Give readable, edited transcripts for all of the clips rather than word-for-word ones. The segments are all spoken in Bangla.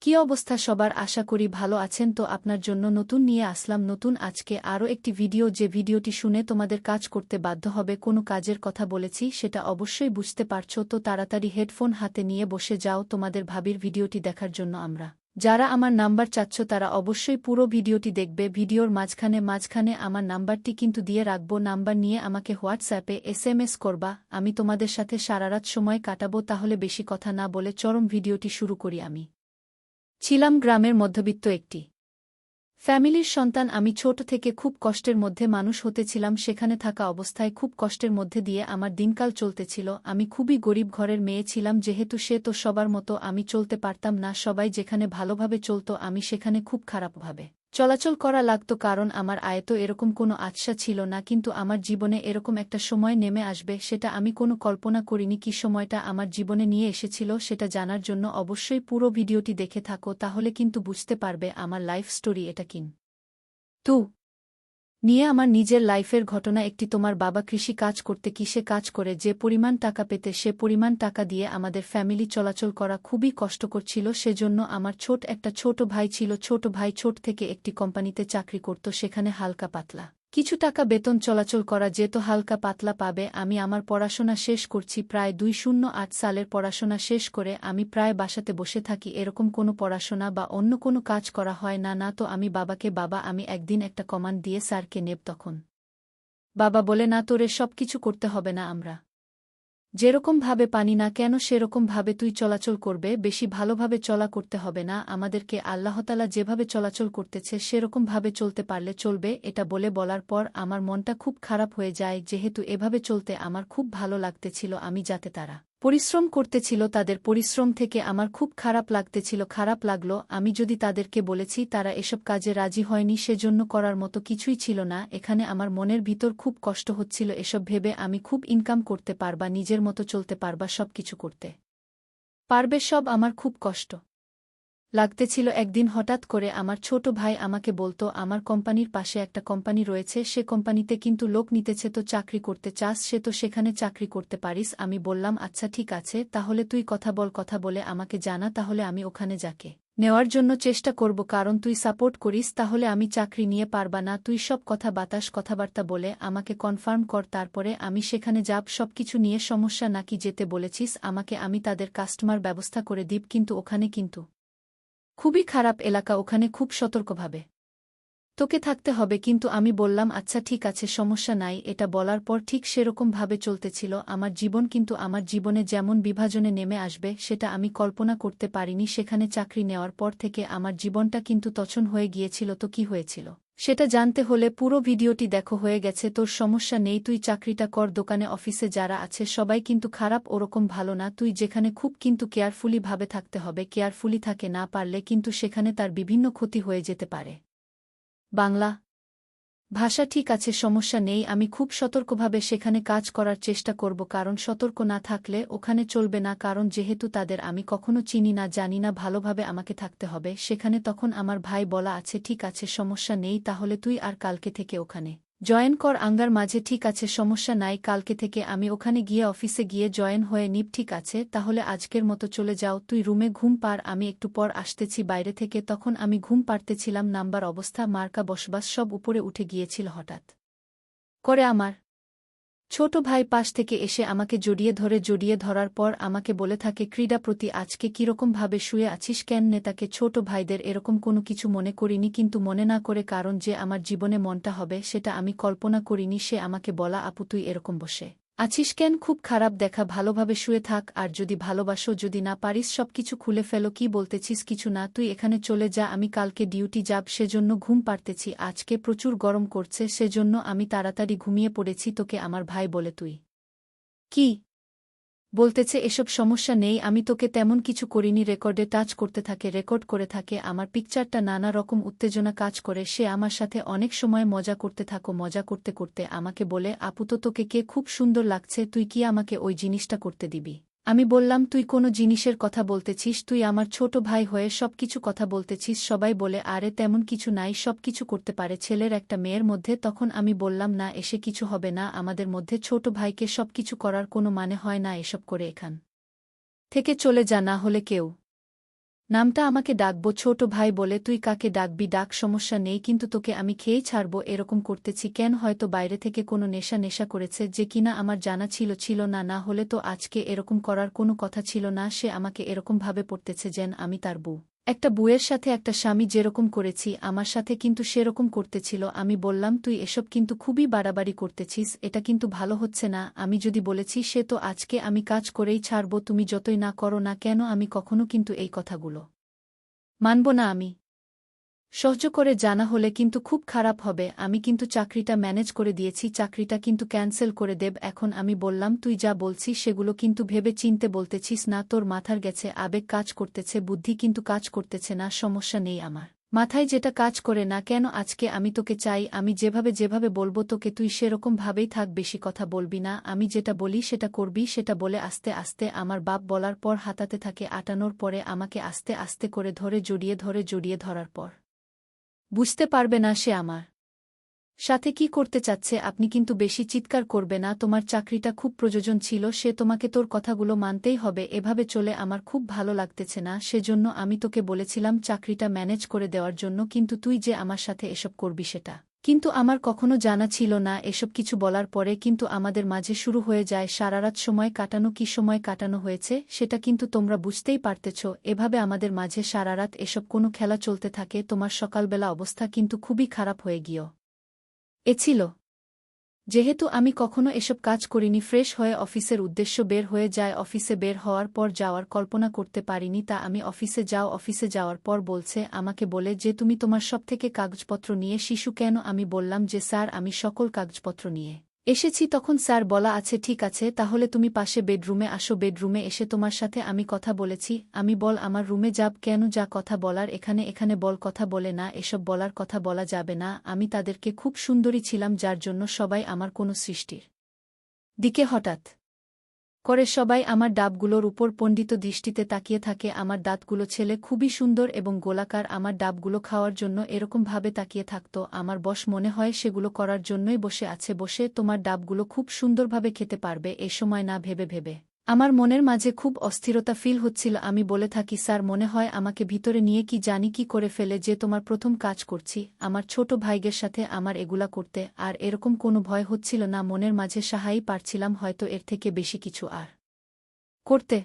কি অবস্থা সবার, আশা করি ভালো আছেন। তো আপনার জন্য নতুন নিয়ে আসলাম নতুন আজকে আরও একটি ভিডিও, যে ভিডিওটি শুনে তোমাদের কাজ করতে বাধ্য হবে। কোনো কাজের কথা বলেছি সেটা অবশ্যই বুঝতে পারছো, তো তাড়াতাড়ি হেডফোন হাতে নিয়ে বসে যাও তোমাদের ভাবির ভিডিওটি দেখার জন্য। যারা আমার নাম্বার চাচ্ছ তারা অবশ্যই পুরো ভিডিওটি দেখবে। ভিডিওর মাঝখানে আমার নাম্বারটি কিন্তু দিয়ে রাখবো। নাম্বার নিয়ে আমাকে হোয়াটসঅ্যাপে SMS করবা, আমি তোমাদের সাথে সারারাত সময় কাটাবো। তাহলে বেশি কথা না বলে চরম ভিডিওটি শুরু করি। আমি ছিলাম গ্রামের মধ্যবিত্ত একটি ফ্যামিলির সন্তান। আমি ছোট থেকে খুব কষ্টের মধ্যে মানুষ হতেছিলাম। সেখানে থাকা অবস্থায় খুব কষ্টের মধ্যে দিয়ে আমার দিনকাল চলতেছিল। আমি খুবই গরিব ঘরের মেয়ে ছিলাম, যেহেতু সে তো সবার মতো আমি চলতে পারতাম না। সবাই যেখানে ভালোভাবে চলত আমি সেখানে খুব খারাপভাবে চলাচল করা লাগতো, কারণ আমার আয় তো এরকম কোনো আশা ছিল না। কিন্তু আমার জীবনে এরকম একটা সময় নেমে আসবে, সেটা আমি কোনো কল্পনা করিনি। কি সময়টা আমার জীবনে নিয়ে এসেছিল সেটা জানার জন্য অবশ্যই পুরো ভিডিওটি দেখে থাকো, তাহলে কিন্তু বুঝতে পারবে আমার লাইফ স্টোরি এটা কিন্তু নিয়ে আমার নিজের লাইফের ঘটনা একটি। তোমার বাবা কৃষি কাজ করতে, কিসে কাজ করে যে পরিমাণ টাকা পেতে সে পরিমাণ টাকা দিয়ে আমাদের ফ্যামিলি চলাচল করা খুবই কষ্টকর ছিল। সেজন্য আমার একটা ছোট ভাই ছিল। ছোট ভাই ছোট থেকে একটি কোম্পানিতে চাকরি করত, সেখানে হালকা পাতলা কিছু টাকা বেতন চলাচল করা যেত, হালকা পাতলা পাবে। আমি আমার পড়াশোনা শেষ করছি, প্রায় 2008 সালের পড়াশোনা শেষ করে আমি প্রায় বাসাতে বসে থাকি। এরকম কোনো পড়াশোনা বা অন্য কোনো কাজ করা হয় না। তো আমি বাবাকে, বাবা আমি একদিন একটা কমান্ড দিয়ে স্যারকে নেব। তখন বাবা বলে, না তোরে সব কিছু করতে হবে না, আমরা যেরকম ভাবে পানি না কেন সেরকম ভাবে তুই চলাচল করবে, বেশি ভালোভাবে চলা করতে হবে না, আমাদেরকে আল্লাহতালা যেভাবে চলাচল করতেছে সেরকম ভাবে চলতে পারলে চলবে। এটা বলার পর আমার মনটা খুব খারাপ হয়ে যায়, যেহেতু এভাবে চলতে আমার খুব ভালো লাগতেছিল। আমি যাতে তারা পরিশ্রম করতেছিল তাদের পরিশ্রম থেকে আমার খুব খারাপ লাগতেছিল। খারাপ লাগলো, আমি যদি তাদেরকে বলেছি তারা এসব কাজে রাজি হয়নি, সেজন্য করার মতো কিছুই ছিল না। এখানে আমার মনের ভিতর খুব কষ্ট হচ্ছিল এসব ভেবে। আমি খুব ইনকাম করতে পারবা, নিজের মতো চলতে পারবা, সব কিছু করতে পারবে, সব আমার খুব কষ্ট লাগতেছিল। একদিন হঠাৎ করে আমার ছোট ভাই আমাকে বলতো, আমার কোম্পানির পাশে একটা কোম্পানি রয়েছে, সে কোম্পানিতে কিন্তু লোক নিতেছে, তো চাকরি করতে চাস সে তো সেখানে চাকরি করতে পারিস। আমি বললাম আচ্ছা ঠিক আছে, তাহলে তুই কথা বলে আমাকে জানা, তাহলে আমি ওখানে যাকে নেওয়ার জন্য চেষ্টা করব। কারণ তুই সাপোর্ট করিস, তাহলে আমি চাকরি নিয়ে পারবা না। তুই সব কথাবার্তা বলে আমাকে কনফার্ম কর, তারপরে আমি সেখানে যাব। সবকিছু নিয়ে সমস্যা নাকি যেতে বলেছিস আমাকে, আমি তাদের কাস্টমার ব্যবস্থা করে দিব। কিন্তু ওখানে কিন্তু খুবই খারাপ এলাকা, ওখানে খুব সতর্কভাবে তোকে থাকতে হবে। কিন্তু আমি বললাম আচ্ছা ঠিক আছে, সমস্যা নাই। এটা বলার পর ঠিক সেরকমভাবে চলতেছিল আমার জীবন। কিন্তু আমার জীবনে যেমন বিভাজনে নেমে আসবে সেটা আমি কল্পনা করতে পারিনি। সেখানে চাকরি নেওয়ার পর থেকে আমার জীবনটা কিন্তু তছন হয়ে গিয়েছিল। তো কি হয়েছিল সেটা জানতে হলে পুরো ভিডিওটি দেখো। হয়ে গেছে তোর, সমস্যা নেই, তুই চাকরিটা কর। দোকানে অফিসে যারা আছে সবাই কিন্তু খারাপ, ওরকম ভালো না। তুই যেখানে খুব কিন্তু কেয়ারফুলি ভাবে থাকতে হবে, কেয়ারফুলি থাকে না পারলে কিন্তু সেখানে তার বিভিন্ন ক্ষতি হয়ে যেতে পারে। বাংলা ভাষা ঠিক আছে, সমস্যা নেই, আমি খুব সতর্কভাবে সেখানে কাজ করার চেষ্টা করব। কারণ সতর্ক না থাকলে ওখানে চলবে না, কারণ যেহেতু তাদের আমি কখনো চিনি না জানি না, ভালোভাবে আমাকে থাকতে হবে সেখানে। তখন আমার ভাই বলা আছে ঠিক আছে সমস্যা নেই, তাহলে তুই আর কালকে থেকে ওখানে জয়েন কর। আঙ্গার মাঝে ঠিক আছে সমস্যা নাই, কালকে থেকে আমি ওখানে গিয়ে অফিসে গিয়ে জয়েন হয়ে নিব। ঠিক আছে তাহলে আজকের মতো চলে যাও, তুই রুমে ঘুম পার, আমি একটু পর আসতেছি বাইরে থেকে। তখন আমি ঘুম পাড়তেছিলাম, নাম্বার অবস্থা মার্কা বসবাস সব উপরে উঠে গিয়েছিল। হঠাৎ করে আমার ছোট ভাই পাশ থেকে এসে আমাকে জড়িয়ে ধরার পর আমাকে বলে থাকে, ক্রীড়া প্রতি আজকে কিরকমভাবে শুয়ে আছিস কেন? নেতাকে ছোট ভাইদের এরকম কোনো কিছু মনে করিনি, কিন্তু মনে না করে, কারণ যে আমার জীবনে মনটা হবে সেটা আমি কল্পনা করিনি। সে আমাকে বলা, আপু তুই এরকম বসে আছিস কেন? খুব খারাপ দেখা, ভালোভাবে শুয়ে থাক। আর যদি ভালোবাসো, যদি না পারিস সবকিছু খুলে ফেলো। কি বলতেছিস? কিছু না, তুই এখানে চলে যা, আমি কালকে ডিউটি যাব, সেজন্য ঘুম পাড়তেছি। আজকে প্রচুর গরম করছে, সেজন্য আমি তাড়াতাড়ি ঘুমিয়ে পড়েছি। তোকে আমার ভাই বলে, তুই কি বলতেছে এসব? সমস্যা নেই, আমি তোকে তেমন কিছু করিনি। রেকর্ডে টাচ করতে থাকে, রেকর্ড করে থাকে আমার পিকচারটা, নানা রকম উত্তেজনা কাজ করে। সে আমার সাথে অনেক সময় মজা করতে থাকো। মজা করতে করতে আমাকে বলে, আপু তো তোকে কে খুব সুন্দর লাগছে, তুই কি আমাকে ওই জিনিসটা করতে দিবি? আমি বললাম তুই কোনো জিনিসের কথা বলতেছিস? তুই আমার ছোট ভাই হয়ে সবকিছু কথা বলতেছিস। সবাই বলে আরে তেমন কিছু নাই, সবকিছু করতে পারে ছেলের একটা মেয়ের মধ্যে। তখন আমি বললাম না, এসে কিছু হবে না আমাদের মধ্যে, ছোট ভাইকে সবকিছু করার কোনো মানে হয় না। এসব করে এখান থেকে চলে যা, না হলে কেউ নামটা আমাকে ডাকবো ছোট ভাই বলে, তুই কাকে ডাকবি ডাক, সমস্যা নেই, কিন্তু তোকে আমি খেয়েই ছাড়ব। এরকম করতেছি কেন? হয়তো বাইরে থেকে কোনো নেশা করেছে, যে কিনা আমার জানা ছিল না, না হলে তো আজকে এরকম করার কোনো কথা ছিল না। সে আমাকে এরকম ভাবে পড়তেছে যেন আমি তার বউ। একটা বুয়ের সাথে একটা স্বামী যেরকম করেছি, আমার সাথে কিন্তু সেরকম করতেছিল। আমি বললাম, তুই এসব কিন্তু খুবই বাড়াবাড়ি করতেছিস, এটা কিন্তু ভালো হচ্ছে না। আমি যদি বলেছি সে তো আজকে আমি কাজ করেই ছাড়ব, তুমি যতই না করো না কেন, আমি কখনো কিন্তু এই কথাগুলো মানব না। আমি সহ্য করে জানা হলে কিন্তু খুব খারাপ হবে। আমি কিন্তু চাকরিটা ম্যানেজ করে দিয়েছি, চাকরিটা কিন্তু ক্যান্সেল করে দেব এখন। আমি বললাম, তুই যা বলছিস সেগুলো কিন্তু ভেবে চিনতে বলতেছিস না, তোর মাথার গেছে আবেগ কাজ করতেছে, বুদ্ধি কিন্তু কাজ করতেছে না। সমস্যা নেই আমার মাথায়, যেটা কাজ করে না কেন। আজকে আমি তোকে চাই, আমি যেভাবে বলবো তোকে, তুই সেরকম ভাবেই থাক, বেশি কথা বলবি না। আমি যেটা বলি সেটা করবি। সেটা বলে আস্তে আস্তে আমার বাপ বলার পর হাতাতে থাকে, আটানোর পরে আমাকে আস্তে আস্তে করে ধরে জড়িয়ে ধরার পর বুঝতে পারবে না সে আমার সাথে কি করতে চাচ্ছে। আপনি কিন্তু বেশি চিৎকার করবে না, তোমার চাকরিটা খুব প্রয়োজন ছিল, সে তোমাকে তোর কথাগুলো মানতেই হবে। এভাবে চলে আমার খুব ভালো লাগতেছে না, সেজন্য আমি তোকে বলেছিলাম চাকরিটা ম্যানেজ করে দেওয়ার জন্য, কিন্তু তুই যে আমার সাথে এসব করবি সেটা কিন্তু আমার কখনো জানা ছিল না। এসব কিছু বলার পরে কিন্তু আমাদের মাঝে শুরু হয়ে যায় সারারাত সময় কাটানো। কি সময় কাটানো হয়েছে সেটা কিন্তু তোমরা বুঝতেই পারতেছ। এভাবে আমাদের মাঝে সারারাত এসব কোনো খেলা চলতে থাকে। তোমার সকালবেলা অবস্থা কিন্তু খুবই খারাপ হয়ে গিয়েও ছিল। যেহেতু আমি কখনো এসব কাজ করিনি, ফ্রেশ হয়ে অফিসের উদ্দেশ্য বের হয়ে যায়। অফিসে বের হওয়ার পর যাওয়ার কল্পনা করতে পারিনি তা আমি অফিসে যাওয়ার পর বলছে আমাকে বলে যে তুমি তোমার সব থেকে কাগজপত্র নিয়ে শিশু কেন? আমি বললাম যে স্যার আমি সকল কাগজপত্র নিয়ে এসেছি। তখন স্যার বলা আছে ঠিক আছে, তাহলে তুমি পাশে বেডরুমে আসো, বেডরুমে এসে তোমার সাথে আমি কথা বলেছি। আমি বল আমার রুমে যাব কেন? যা কথা বলার এখানে বল, কথা বলে না, এসব বলার কথা বলা যাবে না। আমি তাদেরকে খুব সুন্দরী ছিলাম যার জন্য সবাই আমার কোনো সৃষ্টির দিকে হঠাৎ করে সবাই আমার ডাবগুলোর উপর পণ্ডিত দৃষ্টিতে তাকিয়ে থাকে। আমার দাঁতগুলো ছেলে খুবই সুন্দর এবং গোলাকার, আমার ডাবগুলো খাওয়ার জন্য এরকমভাবে তাকিয়ে থাকত। আমার বশ মনে হয় সেগুলো করার জন্যই বসে আছে। বসে তোমার ডাবগুলো খুব সুন্দরভাবে খেতে পারবে এ সময় না ভেবে আমার মনের মাঝে খুব অস্থিরতা ফিল হচ্ছিল। আমি বলে থাকি স্যার মনে হয় আমাকে ভিতরে নিয়ে কি জানি কি করে ফেলে, যে তোমার প্রথম কাজ করছি আমার ছোট ভাইগের সাথে আমার এগুলা করতে, আর এরকম কোনো ভয় হচ্ছিল না মনের মাঝে। সাহাই পারছিলাম হয়তো এর থেকে বেশি কিছু আর করতে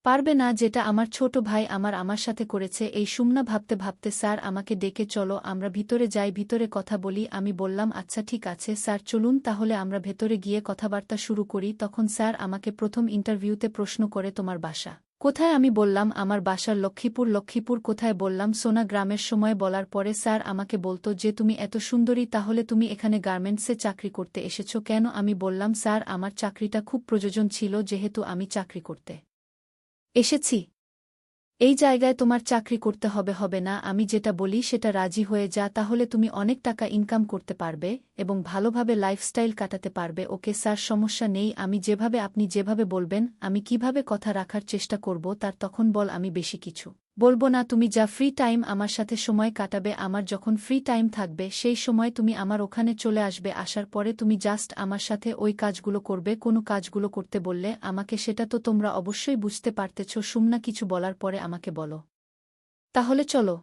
পারবে না, যেটা আমার ছোট ভাই আমার সাথে করেছে। এই সুমনা ভাবতে স্যার আমাকে ডেকে চলো আমরা ভিতরে যাই, ভিতরে কথা বলি। আমি বললাম আচ্ছা ঠিক আছে স্যার, চলুন তাহলে আমরা ভেতরে গিয়ে কথাবার্তা শুরু করি। তখন স্যার আমাকে প্রথম ইন্টারভিউতে প্রশ্ন করে তোমার বাসা কোথায়? আমি বললাম আমার বাসার লক্ষ্মীপুর। লক্ষ্মীপুর কোথায়? বললাম সোনা গ্রামের। সময় বলার পরে স্যার আমাকে বলতো যে তুমি এত সুন্দরী, তাহলে তুমি এখানে গার্মেন্টসে চাকরি করতে এসেছ কেন? আমি বললাম স্যার আমার চাকরিটা খুব প্রয়োজন ছিল, যেহেতু আমি চাকরি করতে এসেছি এই জায়গায়। তোমার চাকরি করতে হবে না, আমি যেটা বলি সেটা রাজি হয়ে যা, তাহলে তুমি অনেক টাকা ইনকাম করতে পারবে এবং ভালোভাবে লাইফস্টাইল কাটাতে পারবে। ওকে স্যার সমস্যা নেই, আপনি যেভাবে বলবেন আমি কিভাবে কথা রাখার চেষ্টা করব তার। তখন বল আমি বেশি কিছু বলবো না, তুমি যা ফ্রি টাইম আমার সাথে সময় কাটাবে, আমার যখন ফ্রি টাইম থাকবে সেই সময় তুমি আমার ওখানে চলে আসবে। আসার পরে তুমি জাস্ট আমার সাথে ওই কাজগুলো করবে। কোনো কাজগুলো করতে বললে আমাকে, সেটা তো তোমরা অবশ্যই বুঝতে পারতেছ। সুমনা কিছু বলার পরে আমাকে বলো তাহলে চলো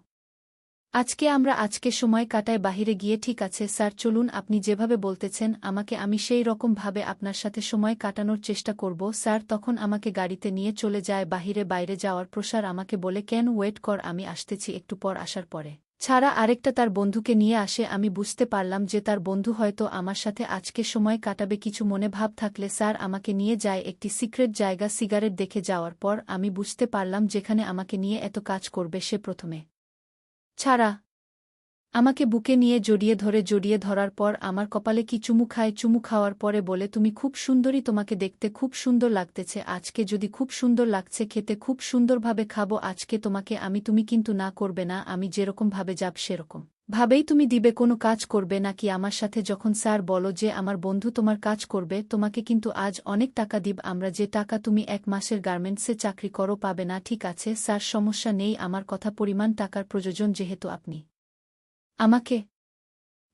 আজকে সময় কাটায় বাহিরে গিয়ে। ঠিক আছে স্যার চলুন, আপনি যেভাবে বলতেছেন আমাকে আমি সেই রকম ভাবে আপনার সাথে সময় কাটানোর চেষ্টা করব। স্যার তখন আমাকে গাড়িতে নিয়ে চলে যায় বাহিরে। বাইরে যাওয়ার প্রসার আমাকে বলে কেন ওয়েট কর, আমি আসতেছি একটু পর। আসার পরে ছাড়া আরেকটা তার বন্ধুকে নিয়ে আসে। আমি বুঝতে পারলাম যে তার বন্ধু হয়তো আমার সাথে আজকে সময় কাটাবে, কিছু মনে ভাব থাকলে। স্যার আমাকে নিয়ে যায় একটি সিক্রেট জায়গা। সিগারেট দেখে যাওয়ার পর আমি বুঝতে পারলাম যেখানে আমাকে নিয়ে এত কাজ করবে সে প্রথমে ছাড়া আমাকে বুকে নিয়ে জড়িয়ে ধরার পর আমার কপালে কি চুমু খায়। চুমু খাওয়ার পরে বলে তুমি খুব সুন্দরী, তোমাকে দেখতে খুব সুন্দর লাগতেছে আজকে। যদি খুব সুন্দর লাগছে, খেতে খুব সুন্দরভাবে খাবো আজকে তোমাকে আমি। তুমি কিন্তু না করবে না, আমি যেরকম ভাবে যাব সেরকম ভাবেই তুমি দিবে। কোনো কাজ করবে নাকি আমার সাথে? যখন স্যার বলো যে আমার বন্ধু তোমার কাজ করবে, তোমাকে কিন্তু আজ অনেক টাকা দিব আমরা, যে টাকা তুমি 1 মাসের গার্মেন্টসে চাকরি করো পাবে না। ঠিক আছে স্যার সমস্যা নেই, আমার কথা পরিমাণ টাকার প্রয়োজন, যেহেতু আপনি আমাকে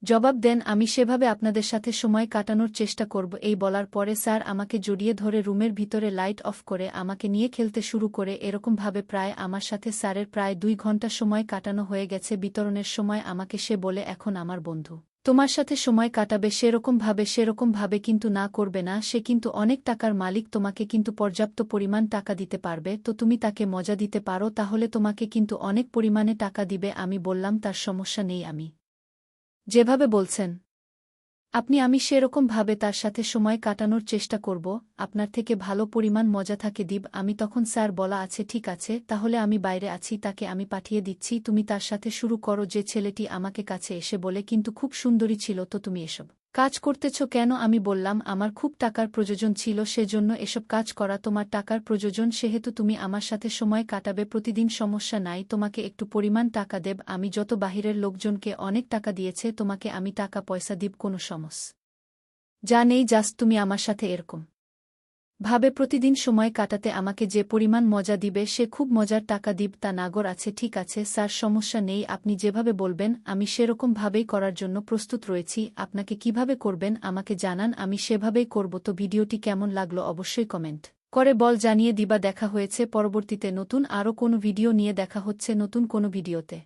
জবাব দেন, আমি সেভাবে আপনাদের সাথে সময় কাটানোর চেষ্টা করব। এই বলার পরে স্যার আমাকে জড়িয়ে ধরে রুমের ভিতরে লাইট অফ করে আমাকে নিয়ে খেলতে শুরু করে। এরকমভাবে প্রায় আমার সাথে স্যারের প্রায় 2 ঘন্টা সময় কাটানো হয়ে গেছে। বিতরণের সময় আমাকে সে বলে, এখন আমার বন্ধু তোমার সাথে সময় কাটাবে সেরকমভাবে কিন্তু না করবে না, সে কিন্তু অনেক টাকার মালিক, তোমাকে কিন্তু পর্যাপ্ত পরিমাণ টাকা দিতে পারবে, তো তুমি তাকে মজা দিতে পারো, তাহলে তোমাকে কিন্তু অনেক পরিমাণে টাকা দিবে। আমি বললাম, তার সমস্যা নেই, আমি যেভাবে বলছেন আমি সেরকমভাবে তার সাথে সময় কাটানোর চেষ্টা করব, আপনার থেকে ভালো পরিমাণ মজা থাকে দিব। আমি তখন, স্যার বলা আছে, ঠিক আছে, তাহলে আমি বাইরে আছি, তাকে আমি পাঠিয়ে দিচ্ছি, তুমি তার সাথে শুরু করো। যে ছেলেটি আমাকে কাছে এসে বলে, কিন্তু খুব সুন্দরী ছিল, তো তুমি এসব কাজ করতেছ কেন? আমি বললাম, আমার খুব টাকার প্রয়োজন ছিল, সেজন্য এসব কাজ করা। তোমার টাকার প্রয়োজন, সেহেতু তুমি আমার সাথে সময় কাটাবে প্রতিদিন, সমস্যা নাই, তোমাকে একটু পরিমাণ টাকা দেব। আমি যত বাহিরের লোকজনকে অনেক টাকা দিয়েছে, তোমাকে আমি টাকা পয়সা দিব, কোনো যা নেই, জাস্ট তুমি আমার সাথে এরকম ভাবে প্রতিদিন সময় কাটাতে আমাকে যে পরিমাণ মজা দিবে, সে খুব মজার টাকা দিব। তা নাগর আছে, ঠিক আছে স্যার, সমস্যা নেই, আপনি যেভাবে বলবেন আমি সেরকমভাবেই করার জন্য প্রস্তুত রয়েছি। আপনাকে কিভাবে করবেন আমাকে জানান, আমি সেভাবেই করব। তো ভিডিওটি কেমন লাগলো অবশ্যই কমেন্ট করে বল জানিয়ে দিবা। দেখা হয়েছে পরবর্তীতে নতুন আরও কোনো ভিডিও নিয়ে, দেখা হচ্ছে নতুন কোনো ভিডিওতে।